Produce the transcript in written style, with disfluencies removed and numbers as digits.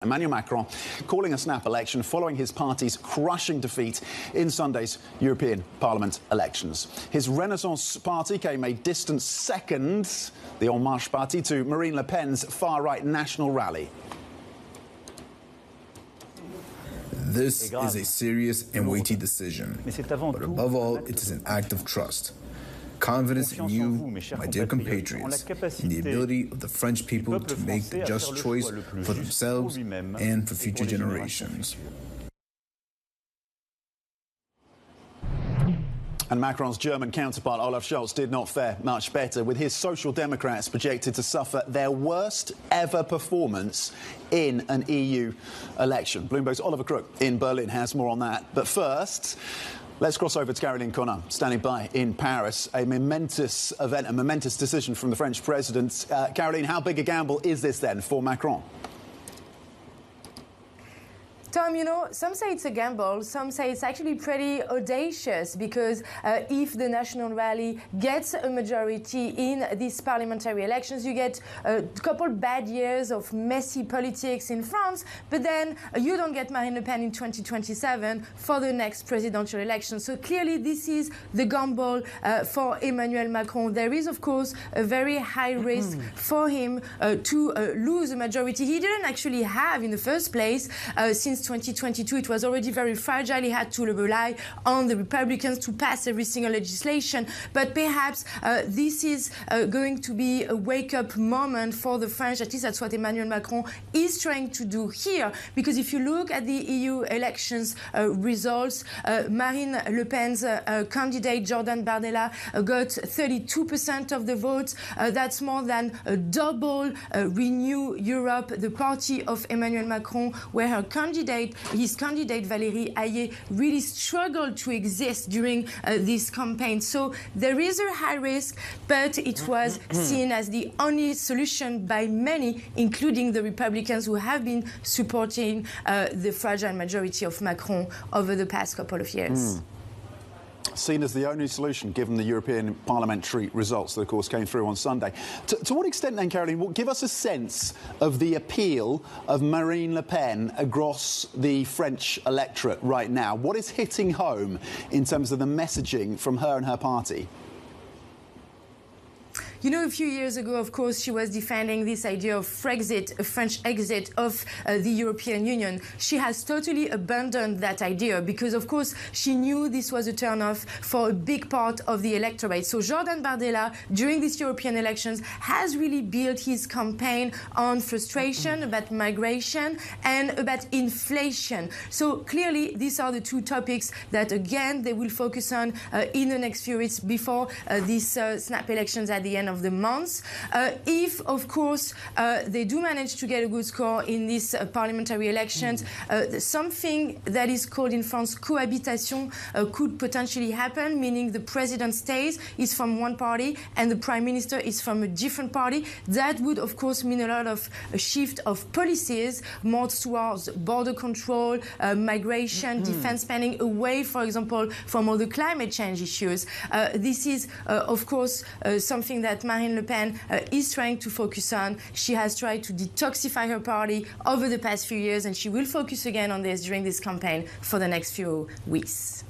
Emmanuel Macron calling a snap election following his party's crushing defeat in Sunday's European Parliament elections. His Renaissance party came a distant second, the En Marche party, to Marine Le Pen's far-right national rally. This is a serious and weighty decision, but above all, it is an act of trust. Confidence in you, my dear compatriots, in the ability of the French people to make the just choice for themselves and for future generations. And Macron's German counterpart Olaf Scholz did not fare much better, with his Social Democrats projected to suffer their worst ever performance in an EU election. Bloomberg's Oliver Crook in Berlin has more on that. But first, let's cross over to Caroline Connin, standing by in Paris. A momentous event, a momentous decision from the French president. Caroline, how big a gamble is this then for Macron? Tom, you know, some say it's a gamble, some say it's actually pretty audacious, because if the National Rally gets a majority in these parliamentary elections, you get a couple bad years of messy politics in France, but then you don't get Marine Le Pen in 2027 for the next presidential election. So clearly this is the gamble for Emmanuel Macron. There is, of course, a very high risk for him to lose a majority he didn't actually have in the first place. Since 2022, it was already very fragile. He had to rely on the Republicans to pass every single legislation. But perhaps this is going to be a wake-up moment for the French. At least that's what Emmanuel Macron is trying to do here. Because if you look at the EU elections results, Marine Le Pen's candidate, Jordan Bardella, got 32% of the votes. That's more than double Renew Europe, the party of Emmanuel Macron, where his candidate Valérie Hayé really struggled to exist during this campaign. So there is a high risk, but it was seen as the only solution by many, including the Republicans, who have been supporting the fragile majority of Macron over the past couple of years. Seen as the only solution given the European parliamentary results that, of course, came through on Sunday. To what extent, then, Caroline, give us a sense of the appeal of Marine Le Pen across the French electorate right now? What is hitting home in terms of the messaging from her and her party? You know, a few years ago, of course, she was defending this idea of Frexit, a French exit of the European Union. She has totally abandoned that idea because, of course, she knew this was a turnoff for a big part of the electorate. So Jordan Bardella, during these European elections, has really built his campaign on frustration about migration and about inflation. So clearly, these are the two topics that, again, they will focus on in the next few weeks before these snap elections at the end of the month. If, of course, they do manage to get a good score in these parliamentary elections, something that is called in France cohabitation could potentially happen, meaning the president is from one party and the prime minister is from a different party. That would, of course, mean a lot of a shift of policies more towards border control, migration, defense spending, away, for example, from all the climate change issues. This is, of course, something that Marine Le Pen is trying to focus on. She has tried to detoxify her party over the past few years, and she will focus again on this during this campaign for the next few weeks.